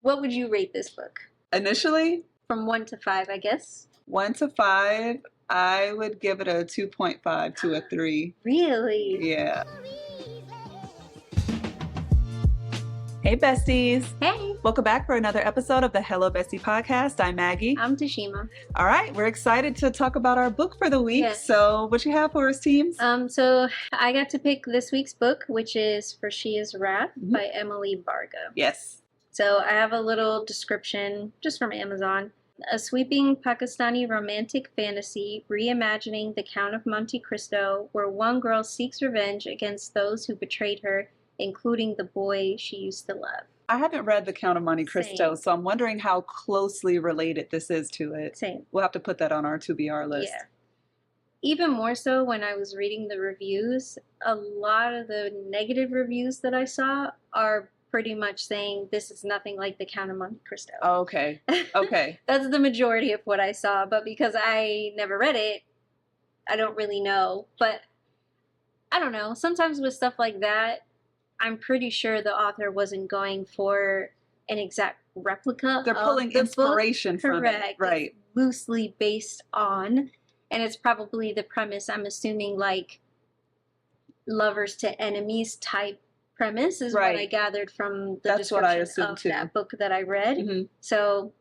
What would you rate this book? Initially, From 1 to 5, I guess. 1 to 5, I would give it a 2.5 to a 3. Really? Yeah. Hey, besties. Hey. Welcome back for another episode of the Hello Bestie podcast. I'm Maggie. I'm Tashima. All right, we're excited to talk about our book for the week. Yes. So what you have for us, teams? So I got to pick this week's book, which is For She Is Wrath by Emily Varga. Yes. So I have a little description just from Amazon. A sweeping Pakistani romantic fantasy reimagining the Count of Monte Cristo, where one girl seeks revenge against those who betrayed her, including the boy she used to love. I haven't read The Count of Monte Cristo, so I'm wondering how closely related this is to it. Same. We'll have to put that on our to-be-our list. Yeah. Even more so when I was reading the reviews, a lot of the negative reviews that I saw are pretty much saying this is nothing like The Count of Monte Cristo. Oh, okay. Okay. That's the majority of what I saw, but because I never read it, I don't really know. But I don't know. Sometimes with stuff like that, I'm pretty sure the author wasn't going for an exact replica. They're pulling inspiration from it. Right. It's loosely based on, and it's probably the premise, I'm assuming, like lovers to enemies type premise is what I gathered from the description of that book that I read. Mm-hmm. So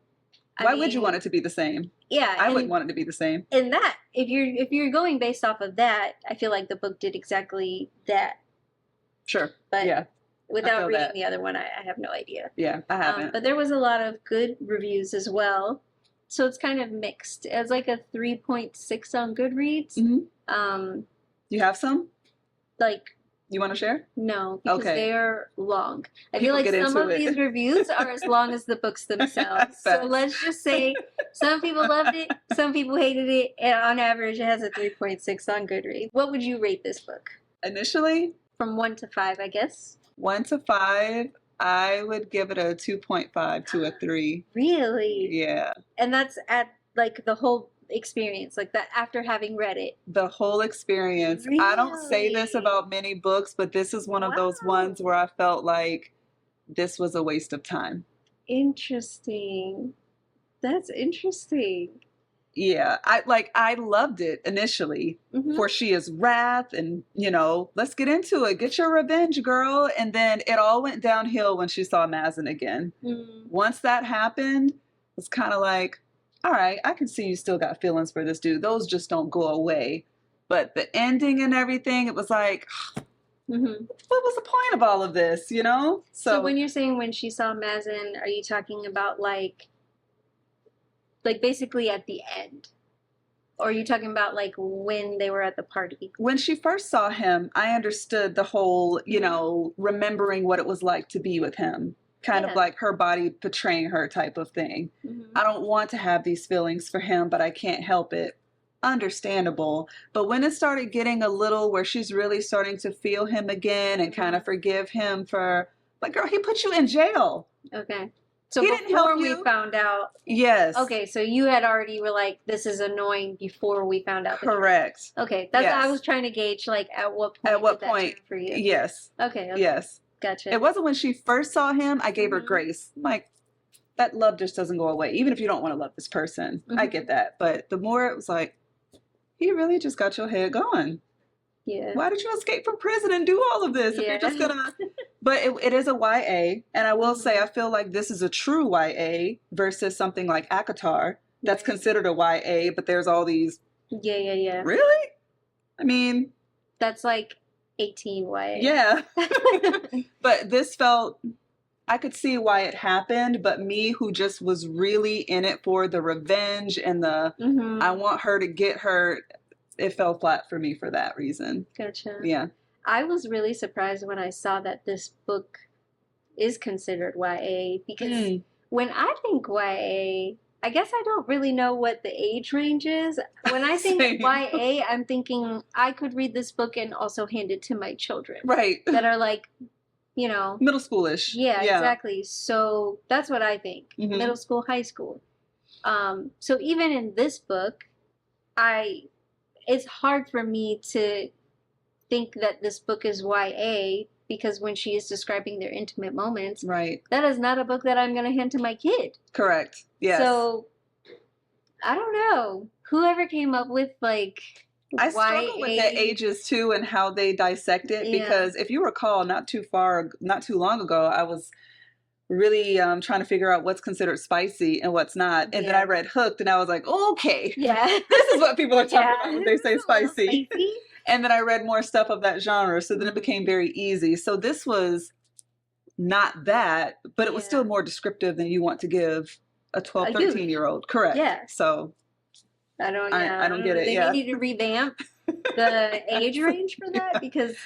why would you want it to be the same? Yeah, I wouldn't want it to be the same. And that, if you're going based off of that, I feel like the book did exactly that. Sure. But yeah. Without reading the other one, I have no idea. Yeah, I haven't. But there was a lot of good reviews as well. So it's kind of mixed. It's like a 3.6 on Goodreads. Mm-hmm. You have some? Like, you want to share? No, because they're long. I People feel like some of these reviews are as long as the books themselves. So let's just say some people loved it, some people hated it, and on average it has a 3.6 on Goodreads. What would you rate this book? Initially? From 1 to 5, I guess. 1 to 5, I would give it a 2.5 to a 3. Really? Yeah. And that's at like the whole experience, like that after having read it. The whole experience. Really? I don't say this about many books, but this is one of those ones where I felt like this was a waste of time. Interesting. That's interesting. Yeah, I loved it initially. For She Is Wrath, and let's get into it. Get your revenge, girl. And then it all went downhill when she saw Mazen again. Once that happened, it's kind of like, all right, I can see you still got feelings for this dude. Those just don't go away. But the ending and everything, it was like, what was the point of all of this, So when you're saying when she saw Mazen, are you talking about like basically at the end? Or are you talking about like when they were at the party? When she first saw him, I understood the whole, remembering what it was like to be with him. Kind of like her body betraying her type of thing. I don't want to have these feelings for him, but I can't help it. Understandable. But when it started getting a little where she's really starting to feel him again and kind of forgive him for, like, girl, he put you in jail. Okay. So before we found out. Yes. Okay, so you had already were like, this is annoying before we found out. Correct. Okay, that's I was trying to gauge, like, at what point. At what point? For you. Yes. Okay. Yes. Gotcha. It wasn't when she first saw him, I gave her grace. I'm like, that love just doesn't go away. Even if you don't want to love this person. I get that. But the more it was like, he really just got your head going. Yeah. Why did you escape from prison and do all of this? If you're just gonna, but it is a YA, and I will say I feel like this is a true YA versus something like Akatar that's considered a YA, but there's all these. Yeah. Really? I mean, that's like 18 YA. Yeah. But this felt, I could see why it happened, but me who just was really in it for the revenge and the I want her to get her. It fell flat for me for that reason. Gotcha. Yeah. I was really surprised when I saw that this book is considered YA because when I think YA, I guess I don't really know what the age range is. When I think YA, I'm thinking I could read this book and also hand it to my children. Right. That are like, middle schoolish. Yeah, exactly. So that's what I think. Middle school, high school. So even in this book, it's hard for me to think that this book is YA because when she is describing their intimate moments, right, that is not a book that I'm going to hand to my kid. Correct. Yes. So, I don't know. Whoever came up with, like, I struggle with the ages too and how they dissect it, because if you recall, not too long ago, I was really trying to figure out what's considered spicy and what's not. And then I read Hooked and I was like, okay, this is what people are talking about when they say spicy. And then I read more stuff of that genre. So then it became very easy. So this was not that, but it was still more descriptive than you want to give a 12, 13-year-old. Correct. Yeah. So I don't get it. They need to revamp the age range for that, because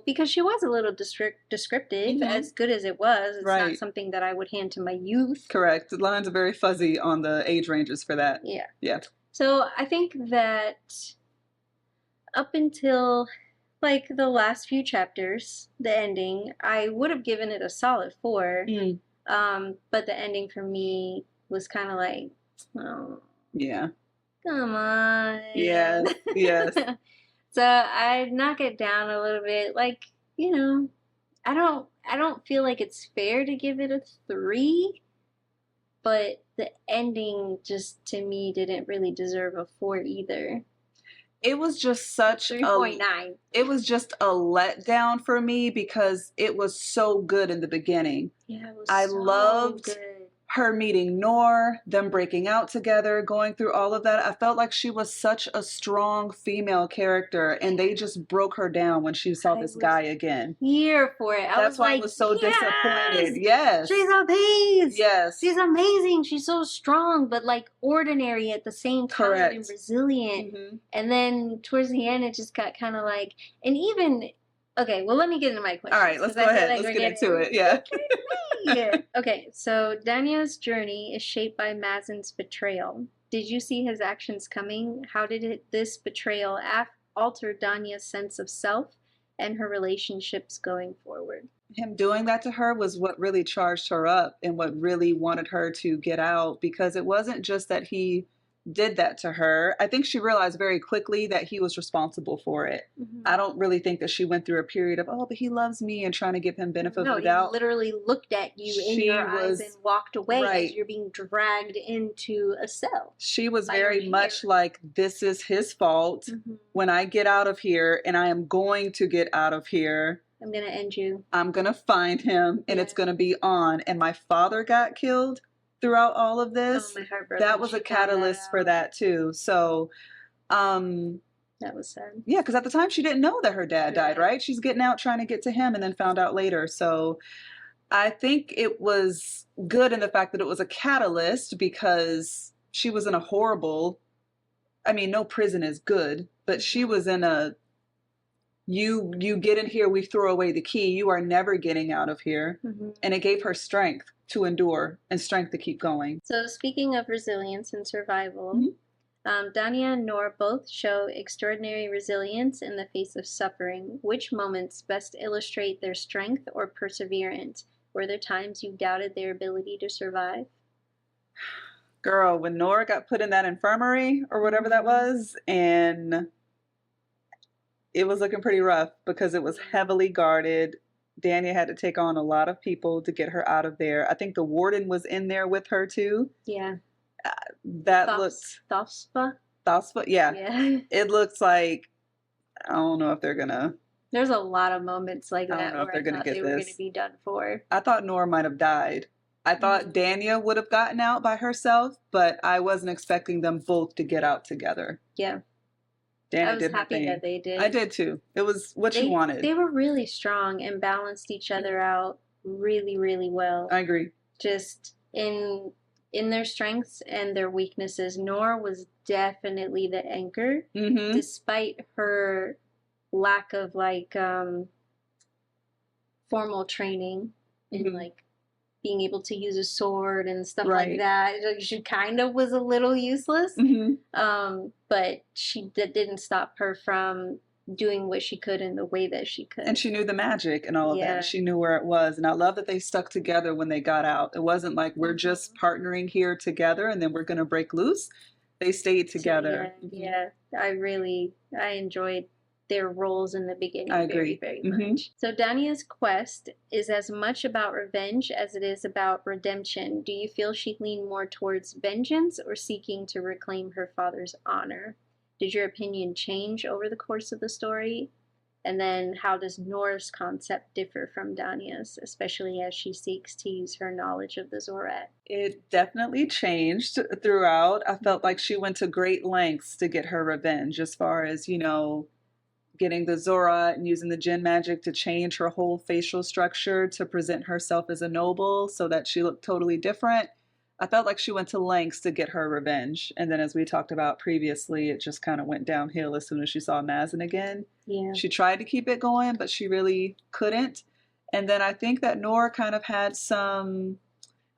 because she was a little descriptive, as good as it was. It's not something that I would hand to my youth. Correct. The lines are very fuzzy on the age ranges for that. Yeah. Yeah. So I think that up until like the last few chapters, the ending, I would have given it a solid 4. But the ending for me was kind of like, oh. Yeah. Come on. Yes, yes. So I knock it down a little bit. Like, I don't feel like it's fair to give it a 3, but the ending just, to me, didn't really deserve a 4 either. It was just such 3.9. It was just a letdown for me because it was so good in the beginning. Yeah, it was I loved good. Her meeting Noor, them breaking out together, going through all of that. I felt like she was such a strong female character, and they just broke her down when she saw this guy again. Here for it. That's why I was so disappointed. Yes. She's a beast. Yes. She's amazing. She's so strong, but like ordinary at the same time and resilient. And then towards the end, it just got kind of like, and even, okay, well, let me get into my question. All right, let's go ahead. Like let's get into it. Yeah. Okay, so Dania's journey is shaped by Mazen's betrayal. Did you see his actions coming? How did this betrayal alter Dania's sense of self and her relationships going forward? Him doing that to her was what really charged her up and what really wanted her to get out, because it wasn't just that he did that to her. I think she realized very quickly that he was responsible for it. I don't really think that she went through a period of, oh, but he loves me, and trying to give him benefit of the doubt. He literally looked at you in your eyes and walked away as you're being dragged into a cell. She was very much like, this is his fault. When I get out of here, and I am going to get out of here, I'm going to end you. I'm going to find him, and it's going to be on. And my father got killed throughout all of this. That was a catalyst for that too. So that was sad. Yeah, because at the time she didn't know that her dad died, right? She's getting out trying to get to him and then found out later. So I think it was good in the fact that it was a catalyst, because she was in a horrible, I mean, no prison is good, but she was in a, you get in here, we throw away the key, you are never getting out of here. And it gave her strength to endure and strength to keep going. So speaking of resilience and survival, Dania and Noor both show extraordinary resilience in the face of suffering. Which moments best illustrate their strength or perseverance? Were there times you doubted their ability to survive? Girl, when Noor got put in that infirmary or whatever that was, and it was looking pretty rough because it was heavily guarded. Dania had to take on a lot of people to get her out of there. I think the warden was in there with her too. Yeah. That looked... Thospa? Yeah. It looks like, I don't know if they're gonna... There's a lot of moments like that. I don't know if they're gonna get this. They were gonna be done for. I thought Noor might have died. I thought Dania would have gotten out by herself, but I wasn't expecting them both to get out together. Yeah. I was happy that they did. I did too. It was what you wanted. They were really strong and balanced each other out really, really well. I agree. Just in their strengths and their weaknesses. Noor was definitely the anchor, despite her lack of like formal training in like being able to use a sword and stuff like that. She kind of was a little useless, but that didn't stop her from doing what she could in the way that she could. And she knew the magic and all of that. She knew where it was. And I love that they stuck together when they got out. It wasn't like, we're just partnering here together and then we're going to break loose. They stayed together. Yeah, I enjoyed their roles in the beginning I agree. very, very much. So Dania's quest is as much about revenge as it is about redemption. Do you feel she leaned more towards vengeance or seeking to reclaim her father's honor? Did your opinion change over the course of the story? And then how does Nora's concept differ from Dania's, especially as she seeks to use her knowledge of the Zorat? It definitely changed throughout. I felt like she went to great lengths to get her revenge, as far as, you know, getting the Zorat and using the djinn magic to change her whole facial structure to present herself as a noble so that she looked totally different. I felt like she went to lengths to get her revenge. And then, as we talked about previously, it just kind of went downhill as soon as she saw Mazen again. Yeah. She tried to keep it going, but she really couldn't. And then I think that Nora kind of had some,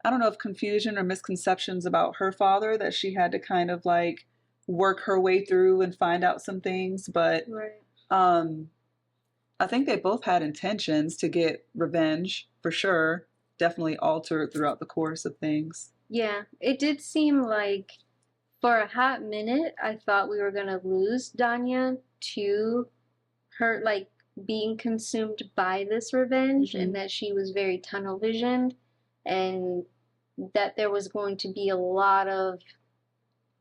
I don't know if confusion or misconceptions about her father, that she had to kind of like work her way through and find out some things. But I think they both had intentions to get revenge, for sure. Definitely altered throughout the course of things. Yeah, it did seem like for a hot minute, I thought we were going to lose Dania to her, like, being consumed by this revenge, and that she was very tunnel visioned, and that there was going to be a lot of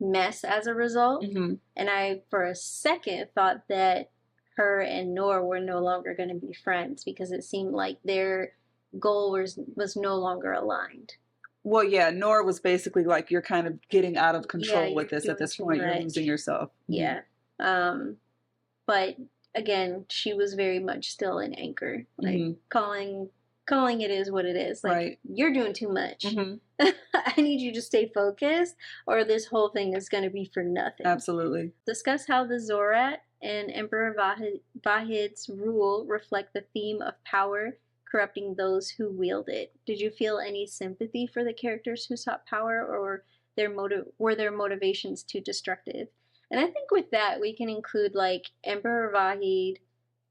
mess as a result. And I, for a second, thought that her and Nora were no longer going to be friends, because it seemed like their goal was no longer aligned. Well, yeah, Nora was basically like, you're kind of getting out of control with this at this point. You're losing yourself. Yeah. But again, she was very much still an anchor, like calling it is what it is. Like, you're doing too much. I need you to stay focused, or this whole thing is going to be for nothing. Absolutely. Discuss how the Zorat and Emperor Vahid's rule reflect the theme of power corrupting those who wield it. Did you feel any sympathy for the characters who sought power, or were their motivations too destructive? And I think with that, we can include like Emperor Vahid,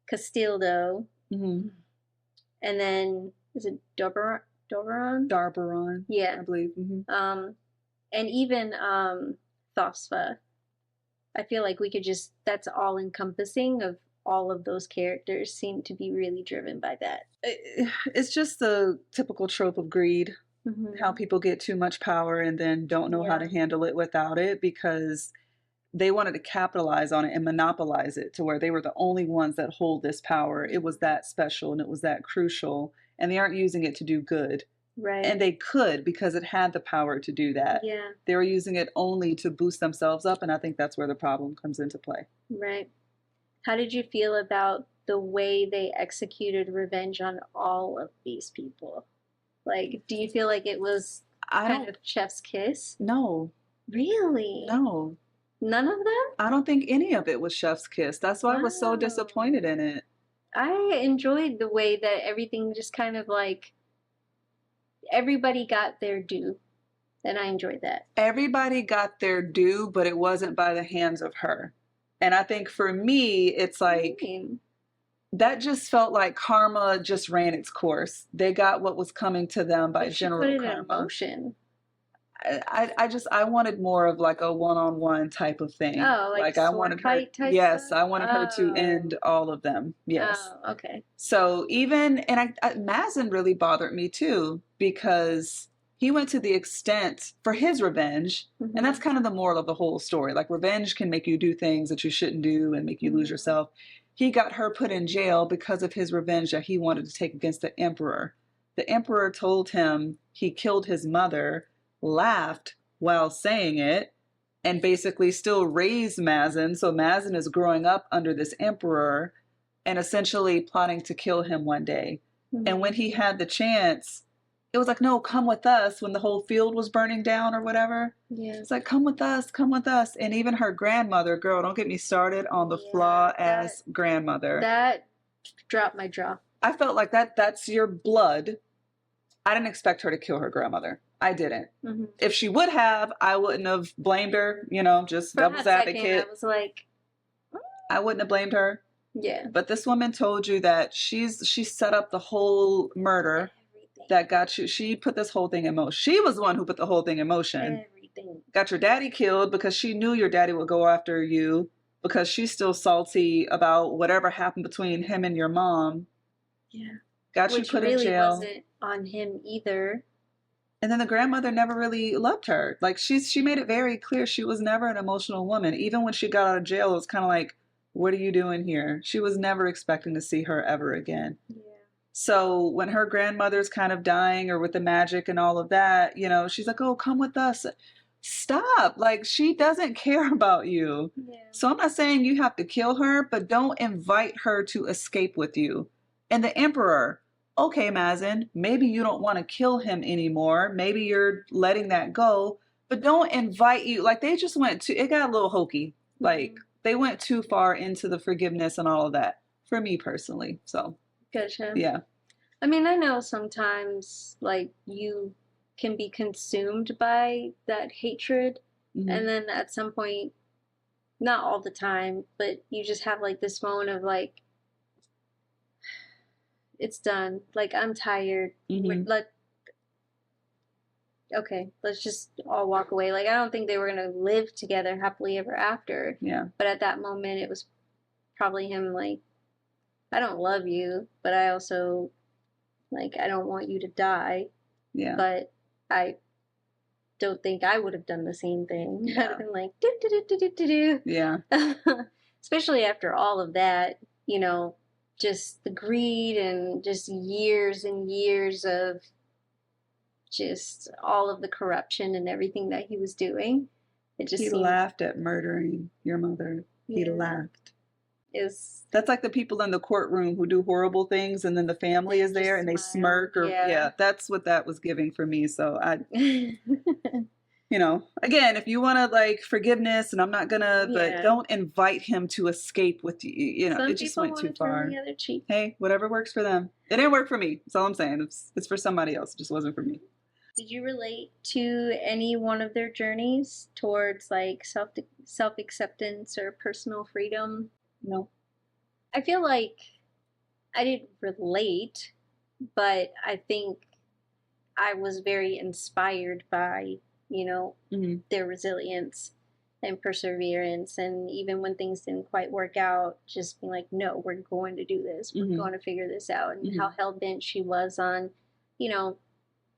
Castildo, and then is it Darbaron? Darbaron. Yeah. I believe. And even Thosfa. I feel like we could just, that's all encompassing of all of those characters seem to be really driven by that. It's just the typical trope of greed, how people get too much power and then don't know how to handle it without it, because they wanted to capitalize on it and monopolize it to where they were the only ones that hold this power. It was that special and it was that crucial, and they aren't using it to do good. Right. And they could, because it had the power to do that. Yeah. They were using it only to boost themselves up, and I think that's where the problem comes into play. Right. How did you feel about the way they executed revenge on all of these people? Like, do you feel like it was kind of chef's kiss? No. Really? No. None of them? I don't think any of it was chef's kiss. That's why I was so disappointed in it. I enjoyed the way that everything just kind of like, everybody got their due. And I enjoyed that. Everybody got their due, but it wasn't by the hands of her. And I think for me, it's like, that just felt like karma just ran its course. They got what was coming to them by general karma. Put it in motion. I wanted more of like a one-on-one type of thing. Oh, like I wanted her. Yes, stuff? I wanted her to end all of them. Yes. Oh, okay. So even, and Mazen really bothered me too, because he went to the extent for his revenge, and that's kind of the moral of the whole story. Like, revenge can make you do things that you shouldn't do and make you lose yourself. He got her put in jail because of his revenge that he wanted to take against the emperor. The emperor told him he killed his mother, laughed while saying it, and basically still raised Mazen. So Mazen is growing up under this emperor and essentially plotting to kill him one day. And when he had the chance, it was like, no, come with us, when the whole field was burning down or whatever. Yeah. It's like, come with us, come with us. And even her grandmother, girl, don't get me started on the flaw-ass grandmother. That dropped my jaw. I felt like that's your blood. I didn't expect her to kill her grandmother. I didn't. If she would have, I wouldn't have blamed her, just devil's advocate. I was like, I wouldn't have blamed her. Yeah. But this woman told you that she set up the whole murder. That got you. She put this whole thing in motion. She was the one who put the whole thing in motion. Everything. Got your daddy killed because she knew your daddy would go after you. because she's still salty about whatever happened between him and your mom. Yeah. Got Which you put really in jail. wasn't on him either. And then the grandmother never really loved her. Like she made it very clear she was never an emotional woman. Even when she got out of jail, it was kind of like, what are you doing here? She was never expecting to see her ever again. Yeah. So when her grandmother's kind of dying or with the magic and all of that, you know, she's like, oh, come with us. Stop. Like, she doesn't care about you. Yeah. So I'm not saying you have to kill her, but don't invite her to escape with you. And the emperor, okay, Mazen, maybe you don't want to kill him anymore. Maybe you're letting that go, but don't invite you. Like, they just went to, it got a little hokey. Like, they went too far into the forgiveness and all of that for me personally. So, Gotcha. yeah. I mean, I know sometimes, like, you can be consumed by that hatred, and then at some point, not all the time, but you just have, like, this moment of, like, it's done. Like, I'm tired. Okay, let's just all walk away. Like, I don't think they were going to live together happily ever after. Yeah. But at that moment, it was probably him, like, I don't love you, but I also, like, I don't want you to die. Yeah. But I don't think I would have done the same thing. Yeah. I'd have been like, do. Yeah. Especially after all of that, you know, just the greed and just years and years of just all of the corruption and everything that he was doing. It just laughed at murdering your mother. He laughed. That's like the people in the courtroom who do horrible things and then the family is there and they smirk or that's what that was giving for me. So I you know, again, if you want to like forgiveness and I'm not gonna, but don't invite him to escape with you. You know, it just went too far. The other cheek. Hey, whatever works for them. It didn't work for me. That's all I'm saying. It's for somebody else. It just wasn't for me. Did you relate to any one of their journeys towards like self-acceptance or personal freedom? No. I feel like I didn't relate, but I think I was very inspired by, you know, their resilience and perseverance. And even when things didn't quite work out, just being like, no, we're going to do this. We're going to figure this out. And how hell-bent she was on, you know,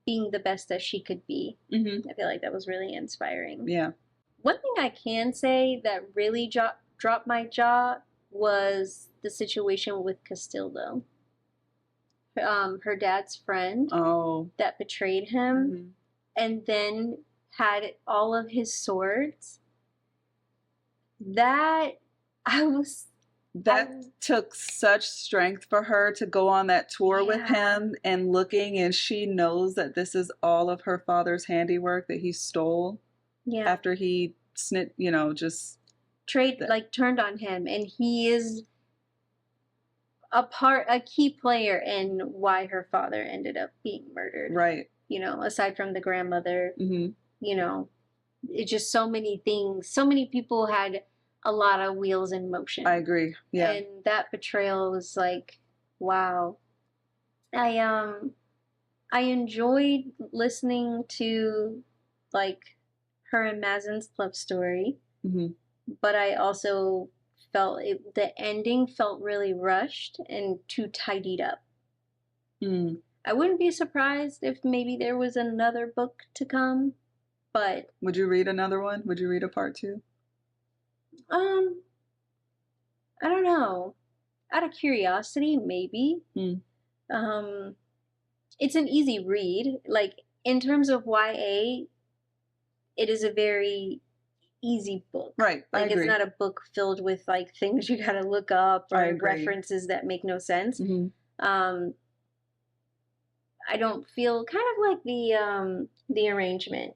being the best that she could be. I feel like that was really inspiring. Yeah. One thing I can say that really dropped my jaw was the situation with Castildo. Her dad's friend that betrayed him and then had all of his swords. That took such strength for her to go on that tour with him and looking, and she knows that this is all of her father's handiwork that he stole after he you know, just turned on him, and he is a key player in why her father ended up being murdered. Right. You know, aside from the grandmother, you know, it's just so many things. So many people had a lot of wheels in motion. I agree. Yeah. And that betrayal was like, wow. I enjoyed listening to like her and Mazen's love story. But I also felt the ending felt really rushed and too tidied up. I wouldn't be surprised if maybe there was another book to come, but... Would you read another one? Would you read a part 2? I don't know. Out of curiosity, maybe. It's an easy read. Like, in terms of YA, it is a very easy book. Right. Like, it's not a book filled with, like, things you gotta look up or references that make no sense. I don't feel kind of like the arrangement.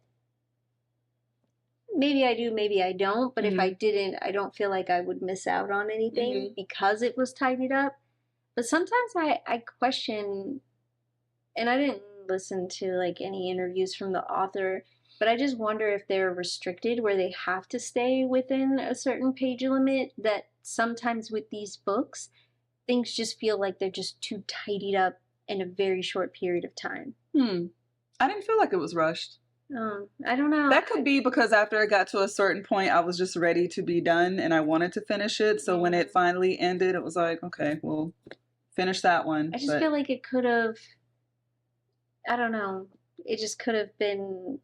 Maybe I do, maybe I don't. But if I didn't, I don't feel like I would miss out on anything because it was tidied up. But sometimes I question, and I didn't listen to like any interviews from the author, but I just wonder if they're restricted where they have to stay within a certain page limit, that sometimes with these books, things just feel like they're just too tidied up in a very short period of time. I didn't feel like it was rushed. I don't know. That could be because after it got to a certain point, I was just ready to be done and I wanted to finish it. So when it finally ended, it was like, okay, we'll finish that one. I just feel like it could have, I don't know, it just could have been,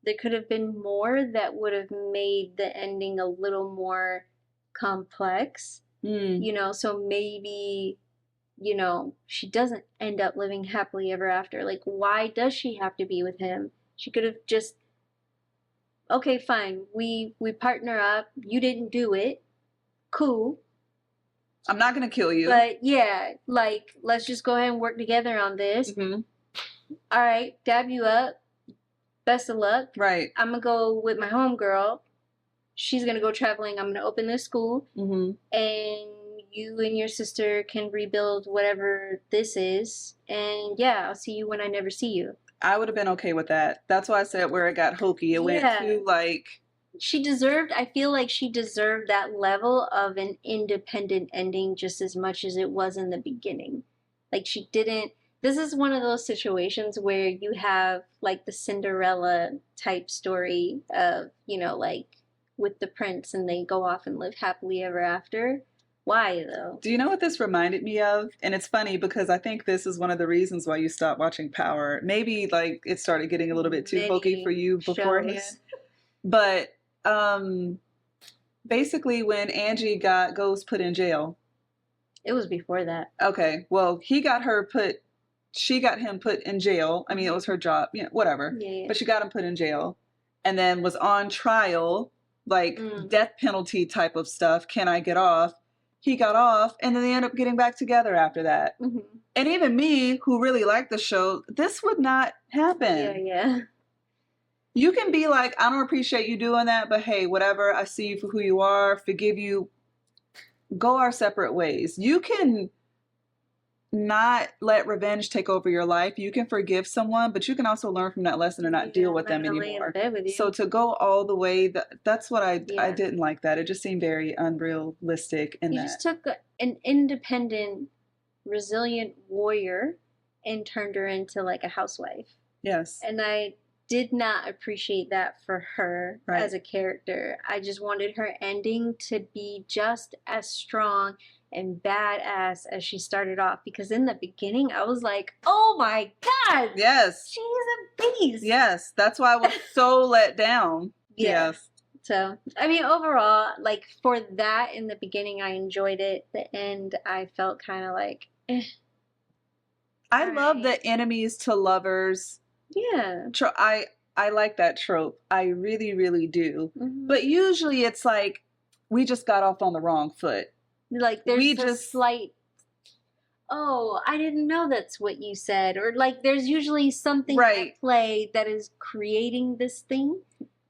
there could have been more that would have made the ending a little more complex, you know, so maybe, you know, she doesn't end up living happily ever after. Like, why does she have to be with him? She could have just, okay, fine, we partner up, you didn't do it, cool. I'm not going to kill you. But yeah, like, let's just go ahead and work together on this. All right, dab you up. Best of luck. Right. I'm going to go with my homegirl. She's going to go traveling. I'm going to open this school. And you and your sister can rebuild whatever this is. And yeah, I'll see you when I never see you. I would have been okay with that. That's why I said where it got hokey. It went too, like... She deserved, I feel like she deserved that level of an independent ending just as much as it was in the beginning. Like, she didn't... This is one of those situations where you have, like, the Cinderella type story of, you know, like, with the prince and they go off and live happily ever after. Why, though? Do you know what this reminded me of? And it's funny because I think this is one of the reasons why you stopped watching Power. Maybe, like, it started getting a little bit too hokey for you beforehand. But basically when Angie goes put in jail. It was before that. Okay. Well, she got him put in jail. I mean, it was her job, you know, whatever. Yeah. But she got him put in jail and then was on trial, like death penalty type of stuff. Can I get off? He got off and then they end up getting back together after that. And even me, who really liked the show, this would not happen. Yeah. You can be like, I don't appreciate you doing that, but hey, whatever. I see you for who you are. Forgive you. Go our separate ways. You can not let revenge take over your life. You can forgive someone, but you can also learn from that lesson and not deal with them anymore. So to go all the way, that's what I didn't like that. It just seemed very unrealistic in that. You just took an independent, resilient warrior and turned her into like a housewife. Yes. And I did not appreciate that for her as a character. I just wanted her ending to be just as strong and badass as she started off, because in the beginning I was like, oh my god, yes, she's a beast. Yes, that's why I was so let down. Yes. So I mean, overall, like, for that, in the beginning I enjoyed it. The end I felt kind of like I love the enemies to lovers. Yeah. I like that trope. I really, really do. But usually it's like we just got off on the wrong foot. Like, there's a slight, oh, I didn't know that's what you said. Or, like, there's usually something at play that is creating this thing.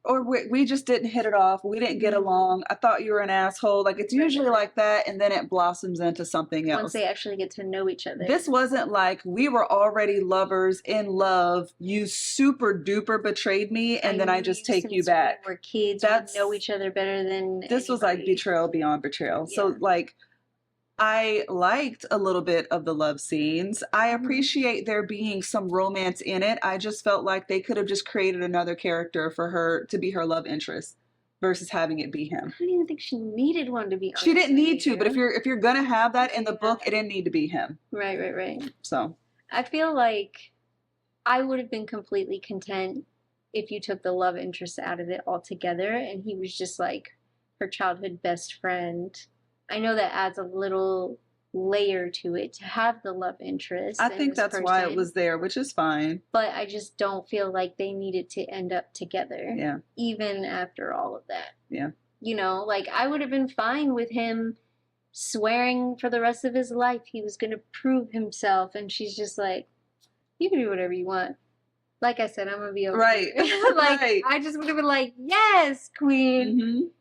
Or we just didn't hit it off. We didn't get along. I thought you were an asshole. Like, it's usually like that, and then it blossoms into something else. Once they actually get to know each other. This wasn't like we were already lovers, in love. You super duper betrayed me, and then I just take you back. We're kids. We know each other better than this was like betrayal beyond betrayal. So, like, I liked a little bit of the love scenes. I appreciate there being some romance in it. I just felt like they could have just created another character for her to be her love interest versus having it be him. I don't even think she needed one to be honest. She didn't need to, but if you're gonna have that in the book, it didn't need to be him. Right. So I feel like I would have been completely content if you took the love interest out of it altogether and he was just like her childhood best friend. I know that adds a little layer to it to have the love interest. I think that's why it was there, which is fine. But I just don't feel like they needed to end up together. Yeah. Even after all of that. Yeah. You know, like, I would have been fine with him swearing for the rest of his life he was going to prove himself, and she's just like, you can do whatever you want. Like I said, I'm going to be over here. Like, I just would have been like, yes, queen.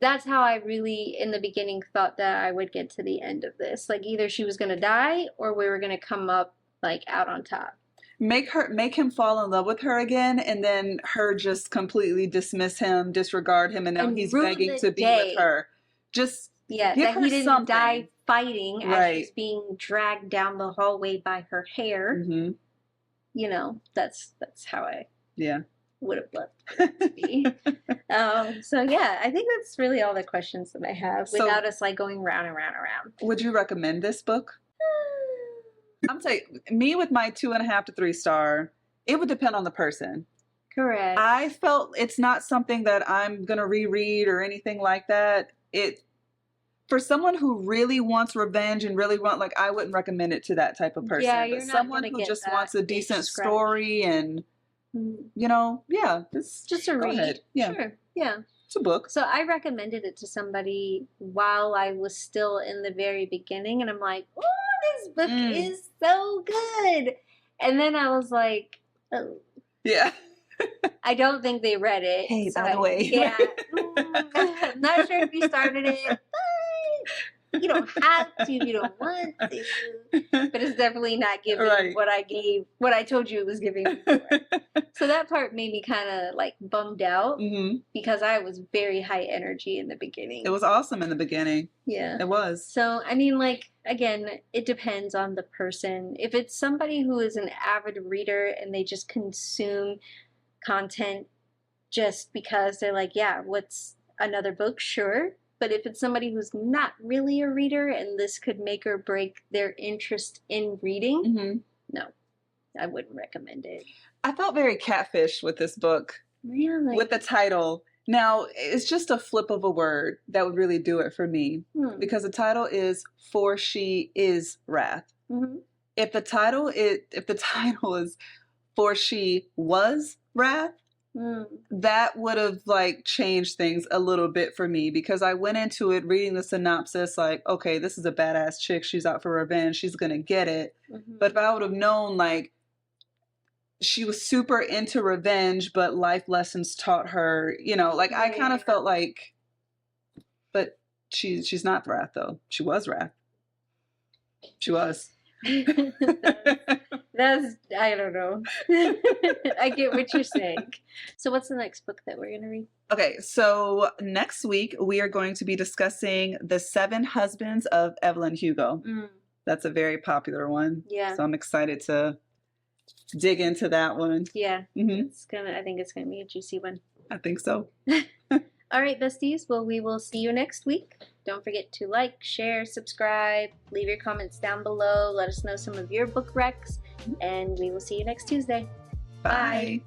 That's how I really, in the beginning, thought that I would get to the end of this. Like, either she was going to die or we were going to come up, like, out on top. Make him fall in love with her again, and then her just completely dismiss him, disregard him, and now he's begging to be with her. Just give that her he didn't something. die fighting as she's being dragged down the hallway by her hair. You know, that's how I... Yeah. would have loved it to be. So yeah, I think that's really all the questions that I have without us like going round and round and round. Would you recommend this book? I'm saying me with my 2.5 to 3 star, it would depend on the person. Correct. I felt it's not something that I'm going to reread or anything like that. For someone who really wants revenge and really I wouldn't recommend it to that type of person. Yeah, but someone who just wants a decent story and, it's just a read. Ahead. Yeah. Sure. Yeah. It's a book. So I recommended it to somebody while I was still in the very beginning, and I'm like, oh, this book is so good. And then I was like, oh. Yeah. I don't think they read it. Hey, by the way. Yeah. I'm not sure if you started it, but you don't have to, you don't want to. But it's definitely not giving what I told you it was giving before. So that part made me kind of like bummed out because I was very high energy in the beginning. It was awesome in the beginning. Yeah. It was. So, I mean, like, again, it depends on the person. If it's somebody who is an avid reader and they just consume content just because they're like, yeah, what's another book? Sure. But if it's somebody who's not really a reader and this could make or break their interest in reading, no, I wouldn't recommend it. I felt very catfish with this book. Really? With the title. Now, it's just a flip of a word that would really do it for me. Because the title is For She Is Wrath. If the title is For She Was Wrath, that would have like changed things a little bit for me, because I went into it reading the synopsis like, okay, this is a badass chick, she's out for revenge, she's gonna get it. But if I would have known like she was super into revenge but life lessons taught her, like I kind of felt like, but she's not Wrath though. She was Wrath. She was. That's I don't know. I get what you're saying. So what's the next book that we're going to read? Okay, so next week we are going to be discussing The 7 Husbands of Evelyn Hugo. That's a very popular one. Yeah. So I'm excited to dig into that one. Yeah. I think it's gonna be a juicy one. I think so. All right, besties. Well, we will see you next week. Don't forget to like, share, subscribe, leave your comments down below. Let us know some of your book recs, and we will see you next Tuesday. Bye. Bye.